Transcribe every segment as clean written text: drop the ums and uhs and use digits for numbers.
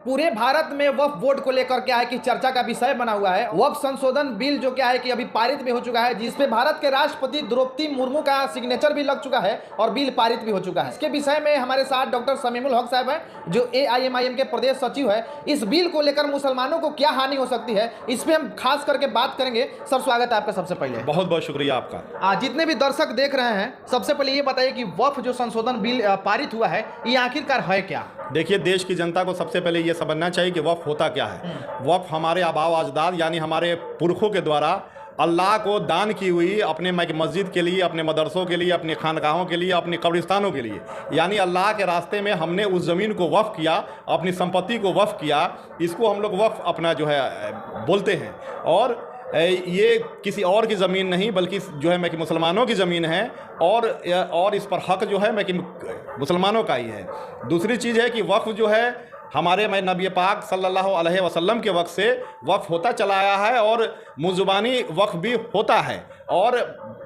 पूरे भारत में वक्फ बोर्ड को लेकर क्या है कि चर्चा का विषय बना हुआ है। वक्फ संशोधन बिल जो क्या है कि अभी पारित भी हो चुका है, जिसपे भारत के राष्ट्रपति द्रौपदी मुर्मू का सिग्नेचर भी लग चुका है और बिल पारित भी हो चुका है। इसके विषय में हमारे साथ डॉक्टर शमीमुल हक साहब हैं, जो AIMIM के प्रदेश सचिव है। इस बिल को लेकर मुसलमानों को क्या हानि हो सकती है, इस पर हम खास करके बात करेंगे। सर, स्वागत है आपका। सबसे पहले बहुत बहुत शुक्रिया आपका। जितने भी दर्शक देख रहे हैं, सबसे पहले ये बताइए कि वक्फ जो संशोधन बिल पारित हुआ है, ये आखिरकार है क्या? देखिए, देश की जनता को सबसे पहले ये समझना चाहिए कि वक्फ होता क्या है। वक्फ हमारे आबाओ अजदाद यानी हमारे पुरखों के द्वारा अल्लाह को दान की हुई अपने मस्जिद के लिए, अपने मदरसों के लिए, अपनी खानकाहों के लिए, अपनी कब्रिस्तानों के लिए, यानी अल्लाह के रास्ते में हमने उस ज़मीन को वक्फ किया, अपनी संपत्ति को वक्फ किया। इसको हम लोग वक्फ अपना जो है बोलते हैं। और ये किसी और की ज़मीन नहीं बल्कि जो है कि मुसलमानों की ज़मीन है, और इस पर हक़ जो है कि मुसलमानों का ही है। दूसरी चीज़ है कि वक्फ जो है हमारे नबी पाक सल्लल्लाहु अलैहि वसल्लम के वक्त से वक्फ होता चला आया है, और मुज़बानी वक्फ भी होता है। और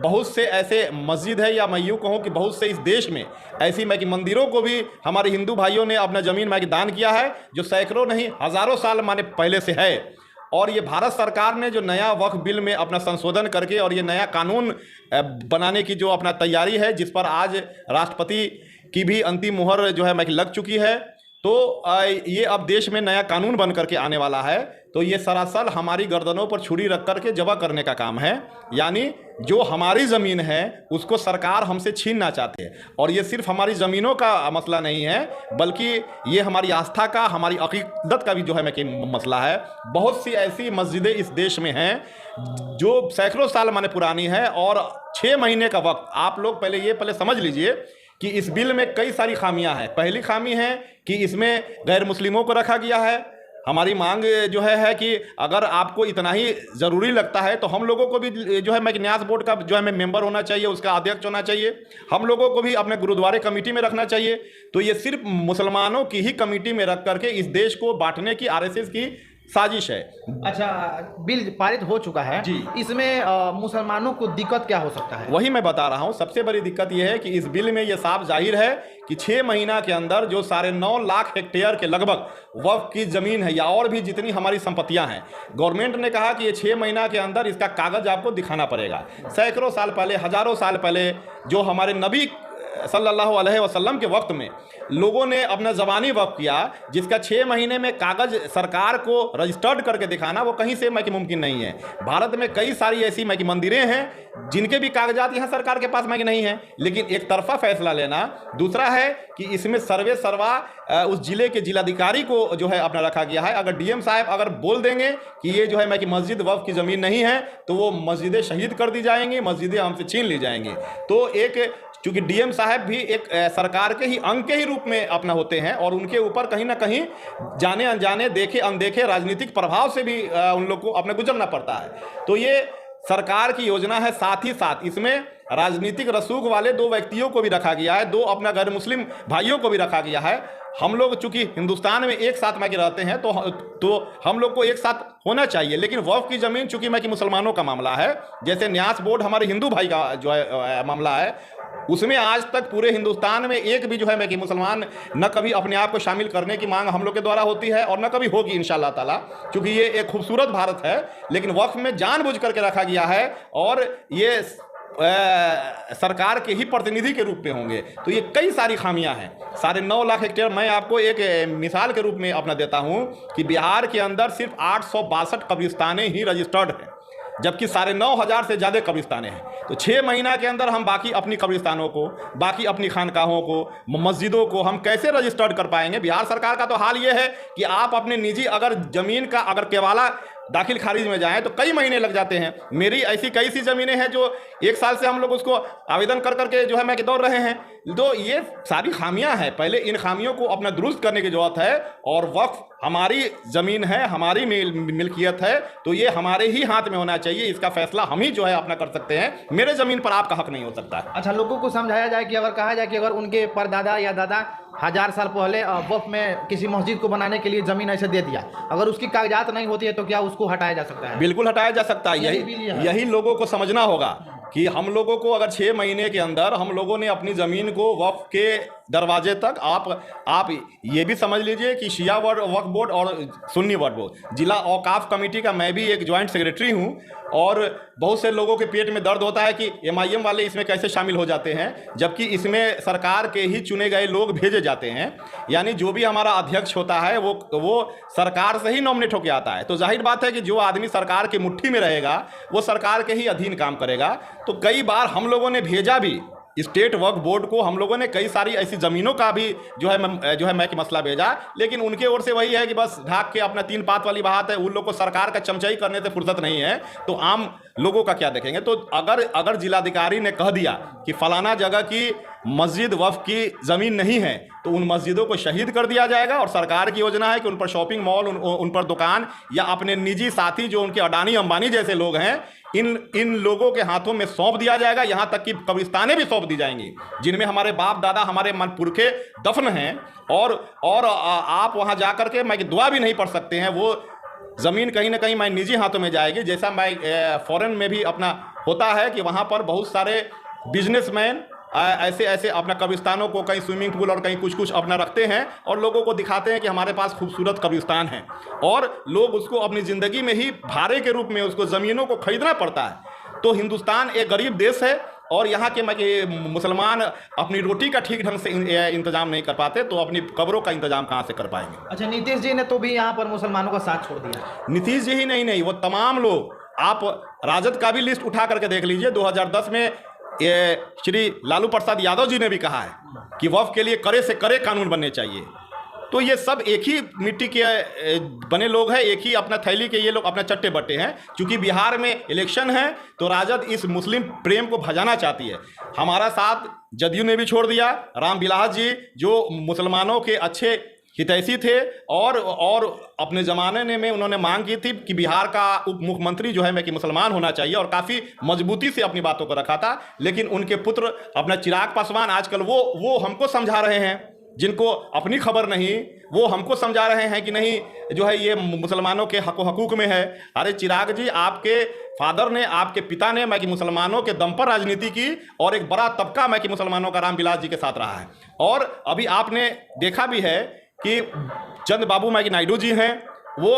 बहुत से ऐसे मस्जिद है, या मैं यूँ कहूँ कि बहुत से इस देश में ऐसी कि मंदिरों को भी हमारे हिंदू भाइयों ने अपना ज़मीन दान किया है, जो सैकड़ों नहीं हज़ारों साल पहले से है। और ये भारत सरकार ने जो नया वक्फ बिल में अपना संशोधन करके और ये नया कानून बनाने की जो अपना तैयारी है, जिस पर आज राष्ट्रपति की भी अंतिम मुहर जो है लग चुकी है, तो ये अब देश में नया कानून बन करके आने वाला है। तो ये सरासर हमारी गर्दनों पर छुरी रख करके जबा करने का काम है। यानी जो हमारी ज़मीन है उसको सरकार हमसे छीनना चाहते हैं। और ये सिर्फ हमारी ज़मीनों का मसला नहीं है, बल्कि ये हमारी आस्था का, हमारी अक़ीदत का भी जो है कि मसला है। बहुत सी ऐसी मस्जिदें इस देश में हैं जो सैकड़ों साल पुरानी है, और 6 महीने का वक्त। आप लोग पहले समझ लीजिए कि इस बिल में कई सारी खामियां हैं। पहली खामी है कि इसमें गैर मुस्लिमों को रखा गया है। हमारी मांग जो है कि अगर आपको इतना ही ज़रूरी लगता है तो हम लोगों को भी जो है न्यास बोर्ड का जो है मेंबर होना चाहिए, उसका अध्यक्ष होना चाहिए। हम लोगों को भी अपने गुरुद्वारे कमेटी में रखना चाहिए। तो ये सिर्फ मुसलमानों की ही कमेटी में रख करके इस देश को बांटने की RSS की साजिश है। अच्छा, बिल पारित हो चुका है जी, इसमें मुसलमानों को दिक्कत क्या हो सकता है? वही मैं बता रहा हूँ। सबसे बड़ी दिक्कत यह है कि इस बिल में यह साफ जाहिर है कि 6 महीना के अंदर जो 9.5 लाख हेक्टेयर के लगभग वक्फ की ज़मीन है, या और भी जितनी हमारी संपत्तियां हैं, गवर्नमेंट ने कहा कि ये 6 महीना के अंदर इसका कागज़ आपको दिखाना पड़ेगा। सैकड़ों साल पहले, हज़ारों साल पहले जो हमारे नबी सल्लल्लाहु अलैहि वसल्लम के वक्त में लोगों ने अपना ज़बानी वक्फ किया, जिसका 6 महीने में कागज़ सरकार को रजिस्टर्ड करके दिखाना वो कहीं से मुमकिन नहीं है। भारत में कई सारी ऐसी मंदिरें हैं जिनके भी कागजात यहाँ सरकार के पास नहीं है, लेकिन एक तरफा फैसला लेना। दूसरा है कि इसमें सर्वे सर्वा उस जिले के जिलाधिकारी को जो है अपना रखा गया है। अगर DM साहब अगर बोल देंगे कि ये जो है कि मस्जिद वक्फ की ज़मीन नहीं है, तो वो मस्जिदें शहीद कर दी जाएंगी, मस्जिदें हमसे छीन ली जाएंगी। तो एक चूँकि DM साहब भी एक सरकार के ही अंग के ही रूप में अपना होते हैं, और उनके ऊपर कहीं ना कहीं जाने अनजाने, देखे अनदेखे राजनीतिक प्रभाव से भी उन लोग को अपने गुजरना पड़ता है। तो ये सरकार की योजना है। साथ ही साथ इसमें राजनीतिक रसूख वाले 2 व्यक्तियों को भी रखा गया है, 2 अपना गैर मुस्लिम भाइयों को भी रखा गया है। हम लोग चूँकि हिंदुस्तान में एक साथ रहते हैं, तो हम लोग को एक साथ होना चाहिए। लेकिन वक्फ की ज़मीन चूँकि मुसलमानों का मामला है, जैसे न्यास बोर्ड हमारे हिंदू भाई का जो है मामला है, उसमें आज तक पूरे हिंदुस्तान में एक भी जो है कि मुसलमान न कभी अपने आप को शामिल करने की मांग हम लोग के द्वारा होती है, और न कभी होगी इंशाअल्लाह ताला। क्योंकि ये एक खूबसूरत भारत है, लेकिन वक्फ में जानबूझ करके रखा गया है, और ये सरकार के ही प्रतिनिधि के रूप में होंगे। तो ये कई सारी खामियां हैं। 9.5 लाख हेक्टेयर, मैं आपको एक मिसाल के रूप में अपना देता हूं कि बिहार के अंदर सिर्फ 862 कब्रिस्तानें ही रजिस्टर्ड हैं, जबकि 9,500 से ज़्यादा कब्रिस्तानें हैं। तो 6 महीना के अंदर हम बाकी अपनी कब्रिस्तानों को, बाकी अपनी खानकाहों को, मस्जिदों को हम कैसे रजिस्टर्ड कर पाएंगे? बिहार सरकार का तो हाल ये है कि आप अपने निजी अगर ज़मीन का अगर केवाला दाखिल खारिज में जाएं तो कई महीने लग जाते हैं। मेरी ऐसी कई सी ज़मीनें हैं जो 1 साल से हम लोग उसको आवेदन कर करके जो है दौड़ रहे हैं। तो ये सारी खामियां हैं। पहले इन खामियों को अपना दुरुस्त करने की ज़रूरत है। और वक्फ हमारी ज़मीन है, हमारी मिल्कियत है, तो ये हमारे ही हाथ में होना चाहिए। इसका फैसला हम ही जो है अपना कर सकते हैं। मेरे ज़मीन पर आपका हक नहीं हो सकता है। अच्छा, लोगों को समझाया जाए कि अगर कहा जाए कि अगर उनके परदादा या दादा 1000 साल पहले वक्फ में किसी मस्जिद को बनाने के लिए ज़मीन ऐसे दे दिया, अगर उसकी कागजात नहीं होती है तो क्या उसको हटाया जा सकता है? बिल्कुल हटाया जा सकता है। यही लोगों को समझना होगा कि हम लोगों को अगर 6 महीने के अंदर हम लोगों ने अपनी ज़मीन को वक्फ के दरवाजे तक। आप ये भी समझ लीजिए कि शिया वक्फ बोर्ड और सुन्नी वक्फ बोर्ड, जिला औकाफ कमेटी का मैं भी एक ज्वाइंट सेक्रेटरी हूँ, और बहुत से लोगों के पेट में दर्द होता है कि MIM वाले इसमें कैसे शामिल हो जाते हैं, जबकि इसमें सरकार के ही चुने गए लोग भेजे जाते हैं। यानी जो भी हमारा अध्यक्ष होता है वो सरकार से ही नॉमिनेट होकर आता है। तो जाहिर बात है कि जो आदमी सरकार की मुट्ठी में रहेगा वो सरकार के ही अधीन काम करेगा। तो कई बार हम लोगों ने भेजा भी स्टेट वक्फ बोर्ड को, हम लोगों ने कई सारी ऐसी ज़मीनों का भी जो है मैं कि मसला भेजा, लेकिन उनके ओर से वही है कि बस ढाक के अपना 3 पात वाली बात है। उन लोग को सरकार का चमचाई करने से फुर्सत नहीं है, तो आम लोगों का क्या देखेंगे। तो अगर जिलाधिकारी ने कह दिया कि फलाना जगह की मस्जिद वक्फ की ज़मीन नहीं है, तो उन मस्जिदों को शहीद कर दिया जाएगा। और सरकार की योजना है कि उन पर शॉपिंग मॉल, उन पर दुकान, या अपने निजी साथी जो उनके अडानी अंबानी जैसे लोग हैं, इन लोगों के हाथों में सौंप दिया जाएगा। यहाँ तक कि कब्रिस्तानें भी सौंप दी जाएंगी जिनमें हमारे बाप दादा, हमारे पुरखे दफन हैं, और आप वहाँ जा कर के मैं दुआ भी नहीं पढ़ सकते हैं। वो ज़मीन कहीं ना कहीं मैं निजी हाथों में जाएगी। जैसा मैं फॉरेन में भी अपना होता है कि वहाँ पर बहुत सारे बिजनेसमैन ऐसे अपना कब्रिस्तानों को कहीं स्विमिंग पूल और कहीं कुछ अपना रखते हैं और लोगों को दिखाते हैं कि हमारे पास खूबसूरत कब्रिस्तान है, और लोग उसको अपनी ज़िंदगी में ही भाड़े के रूप में उसको ज़मीनों को खरीदना पड़ता है। तो हिंदुस्तान एक गरीब देश है, और यहाँ के मुसलमान अपनी रोटी का ठीक ढंग से इंतजाम नहीं कर पाते, तो अपनी कब्रों का इंतजाम कहाँ से कर पाएंगे। अच्छा, नीतीश जी ने तो भी यहाँ पर मुसलमानों का साथ छोड़ दिया। नीतीश जी ही नहीं, वो तमाम लोग, आप राजद का भी लिस्ट उठा करके देख लीजिए। 2010 में श्री लालू प्रसाद यादव जी ने भी कहा है कि वक्फ के लिए कड़े से कड़े कानून बनने चाहिए। तो ये सब एक ही मिट्टी के बने लोग हैं, एक ही अपना थैली के ये लोग अपना चट्टे बट्टे हैं। क्योंकि बिहार में इलेक्शन है तो राजद इस मुस्लिम प्रेम को भजाना चाहती है। हमारा साथ जदयू ने भी छोड़ दिया। रामविलास जी जो मुसलमानों के अच्छे हितैषी थे, और अपने ज़माने में उन्होंने मांग की थी कि बिहार का उप मुख्यमंत्री जो है मैं कि मुसलमान होना चाहिए, और काफ़ी मजबूती से अपनी बातों को रखा था। लेकिन उनके पुत्र अपना चिराग पासवान आजकल वो हमको समझा रहे हैं, जिनको अपनी खबर नहीं, वो हमको समझा रहे हैं कि नहीं जो है ये मुसलमानों के हकूक़ में है। अरे चिराग जी, आपके फादर ने, आपके पिता ने मैं कि मुसलमानों के दम पर राजनीति की, और एक बड़ा तबका मैं कि मुसलमानों का रामविलास जी के साथ रहा है। और अभी आपने देखा भी है कि चंद्रबाबू नायडू जी हैं, वो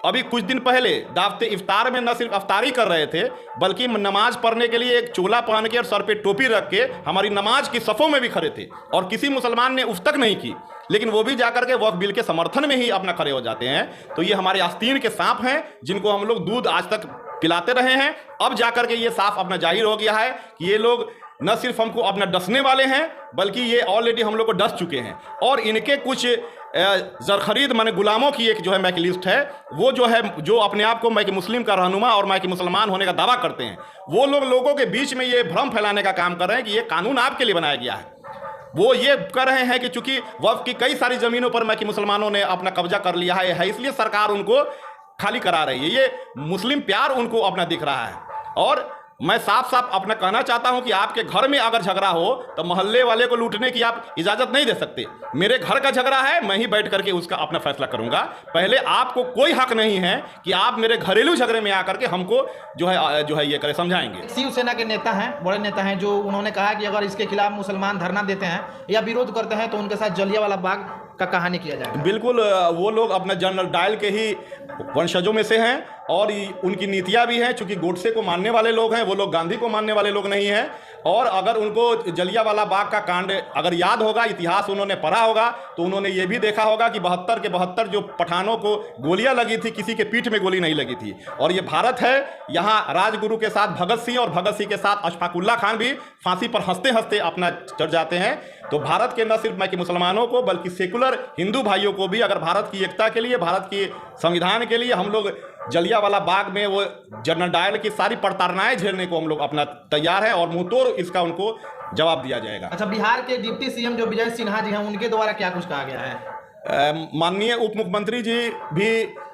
अभी कुछ दिन पहले दावते इफ्तार में न सिर्फ अफ्तारी कर रहे थे, बल्कि नमाज पढ़ने के लिए एक चोला पहन के और सर पे टोपी रख के हमारी नमाज की सफ़ों में भी खड़े थे, और किसी मुसलमान ने उफ तक नहीं की। लेकिन वो भी जाकर के वक्फ बिल के समर्थन में ही अपना खड़े हो जाते हैं। तो ये हमारे आस्तीन के सांप हैं, जिनको हम लोग दूध आज तक पिलाते रहे हैं। अब जाकर के ये साफ अपना जाहिर हो गया है कि ये लोग न सिर्फ हमको अपना डसने वाले हैं, बल्कि ये ऑलरेडी हम लोग को डस चुके हैं। और इनके कुछ ज़रख़रीद माने गुलामों की एक जो है मैक लिस्ट है, वो जो अपने आप को मैक मुस्लिम का रहनुमा और मैक मुसलमान होने का दावा करते हैं, वो लोगों के बीच में ये भ्रम फैलाने का काम कर रहे हैं कि ये कानून आपके लिए बनाया गया है। वो ये कर रहे हैं कि चूंकि वक्फ की कई सारी ज़मीनों पर मैक मुसलमानों ने अपना कब्जा कर लिया है, इसलिए सरकार उनको खाली करा रही है। ये मुस्लिम प्यार उनको अपना दिख रहा है। और मैं साफ साफ अपना कहना चाहता हूं कि आपके घर में अगर झगड़ा हो तो मोहल्ले वाले को लूटने की आप इजाज़त नहीं दे सकते। मेरे घर का झगड़ा है, मैं ही बैठ करके उसका अपना फैसला करूंगा। पहले आपको कोई हक नहीं है कि आप मेरे घरेलू झगड़े में आकर के हमको जो है ये करे समझाएंगे। शिवसेना के नेता हैं, बड़े नेता हैं, जो उन्होंने कहा कि अगर इसके खिलाफ मुसलमान धरना देते हैं या विरोध करते हैं तो उनके साथ जलियांवाला बाग का कहानी किया जाएगा। बिल्कुल, वो लोग अपना जनरल डायल के ही वंशजों में से हैं, और उनकी नीतियां भी हैं। चूंकि गोडसे को मानने वाले लोग हैं, वो लोग गांधी को मानने वाले लोग नहीं हैं। और अगर उनको जलियांवाला बाग का कांड अगर याद होगा, इतिहास उन्होंने पढ़ा होगा, तो उन्होंने ये भी देखा होगा कि 72 के 72 जो पठानों को गोलियां लगी थी, किसी के पीठ में गोली नहीं लगी थी। और ये भारत है, यहाँ राजगुरु के साथ भगत सिंह और भगत सिंह के साथ अशफाकुल्ला खान भी फांसी पर हंसते हंसते अपना चढ़ जाते हैं। तो भारत के न सिर्फ मैं कि मुसलमानों को, बल्कि सेकुलर हिंदू भाइयों को भी अगर भारत की एकता के लिए, भारत के संविधान के लिए हम लोग जलियांवाला बाग में वो जनरल डायल की सारी प्रताड़नाएं झेलने को हम लोग अपना तैयार है, और मुंह तोड़ इसका उनको जवाब दिया जाएगा। अच्छा, बिहार के डिप्टी सीएम जो विजय सिन्हा जी हैं, उनके द्वारा क्या कुछ कहा गया है? माननीय उप मुख्यमंत्री जी भी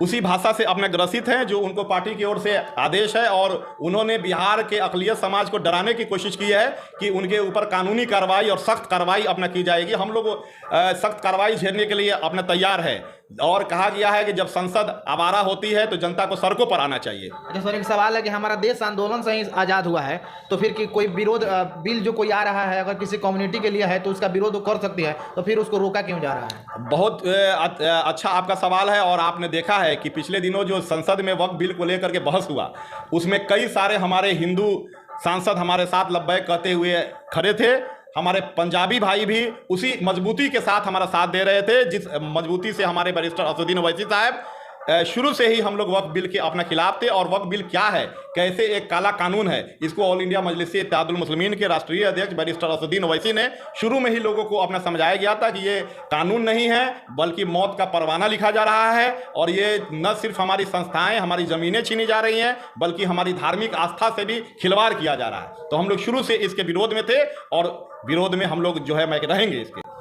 उसी भाषा से अपने ग्रसित हैं जो उनको पार्टी की ओर से आदेश है, और उन्होंने बिहार के अक़लियत समाज को डराने की कोशिश की है कि उनके ऊपर कानूनी कार्रवाई और सख्त कार्रवाई अपना की जाएगी। हम लोग सख्त कार्रवाई झेलने के लिए अपना तैयार है, और कहा गया है कि जब संसद आवारा होती है तो जनता को सड़कों पर आना चाहिए। अच्छा सर, एक सवाल है कि हमारा देश आंदोलन से ही आज़ाद हुआ है, तो फिर कि कोई विरोध बिल जो कोई आ रहा है अगर किसी कम्युनिटी के लिए है तो उसका विरोध कर सकती है, तो फिर उसको रोका क्यों जा रहा है? बहुत अच्छा आपका सवाल है। और आपने देखा है कि पिछले दिनों जो संसद में वक्फ बिल को लेकर के बहस हुआ, उसमें कई सारे हमारे हिंदू सांसद हमारे साथ लब्बैक कहते हुए खड़े थे। हमारे पंजाबी भाई भी उसी मजबूती के साथ हमारा साथ दे रहे थे जिस मजबूती से हमारे बैरिस्टर असदुद्दीन ओवैसी साहब शुरू से ही हम लोग वक्फ बिल के अपना खिलाफ थे। और वक्फ बिल क्या है, कैसे एक काला कानून है, इसको ऑल इंडिया मजलिस इत्तेहादुल मुस्लिमीन के राष्ट्रीय अध्यक्ष बैरिस्टर असदुद्दीन ओवैसी ने शुरू में ही लोगों को अपना समझाया गया था कि ये कानून नहीं है बल्कि मौत का परवाना लिखा जा रहा है, और ये न सिर्फ हमारी संस्थाएं, हमारी ज़मीनें छीनी जा रही हैं, बल्कि हमारी धार्मिक आस्था से भी खिलवाड़ किया जा रहा है। तो हम लोग शुरू से इसके विरोध में थे, और विरोध में हम लोग जो है मैं रहेंगे इसके।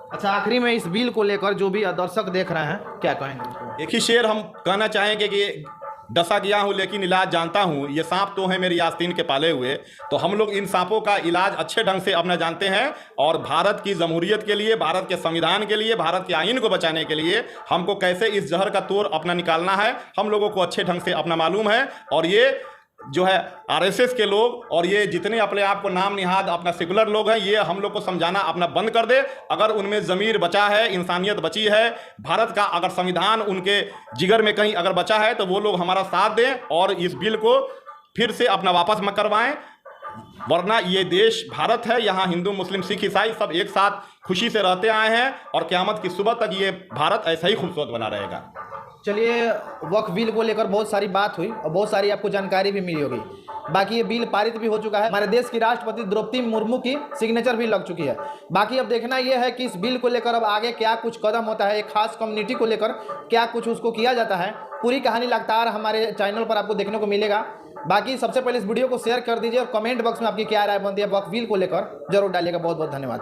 अच्छा, आखिरी में इस बिल को लेकर जो भी दर्शक देख रहे हैं क्या कहेंगे? एक ही शेर हम कहना चाहेंगे कि डसा गया हूँ लेकिन इलाज जानता हूँ, ये सांप तो है मेरी आस्तीन के पाले हुए। तो हम लोग इन सांपों का इलाज अच्छे ढंग से अपना जानते हैं, और भारत की जमहूरियत के लिए, भारत के संविधान के लिए, भारत के आइन को बचाने के लिए हमको कैसे इस जहर का तोड़ अपना निकालना है, हम लोगों को अच्छे ढंग से अपना मालूम है। और ये जो है आरएसएस के लोग और ये जितने अपने आप को नाम निहाद अपना सेकुलर लोग हैं, ये हम लोग को समझाना अपना बंद कर दे। अगर उनमें ज़मीर बचा है, इंसानियत बची है, भारत का अगर संविधान उनके जिगर में कहीं अगर बचा है, तो वो लोग हमारा साथ दें और इस बिल को फिर से अपना वापस मत करवाएं। वरना ये देश भारत है, यहाँ हिंदू मुस्लिम सिख ईसाई सब एक साथ खुशी से रहते आए हैं, और क़यामत की सुबह तक ये भारत ऐसा ही खूबसूरत बना रहेगा। चलिए, वक्फ बिल को लेकर बहुत सारी बात हुई और बहुत सारी आपको जानकारी भी मिली होगी। बाकी ये बिल पारित भी हो चुका है, हमारे देश की राष्ट्रपति द्रौपदी मुर्मू की सिग्नेचर भी लग चुकी है। बाकी अब देखना ये है कि इस बिल को लेकर अब आगे क्या कुछ कदम होता है, एक खास कम्युनिटी को लेकर क्या कुछ उसको किया जाता है। पूरी कहानी लगातार हमारे चैनल पर आपको देखने को मिलेगा। बाकी सबसे पहले इस वीडियो को शेयर कर दीजिए और कमेंट बॉक्स में आपकी क्या राय बनती है वक्फ बिल को लेकर जरूर डालिएगा। बहुत बहुत धन्यवाद।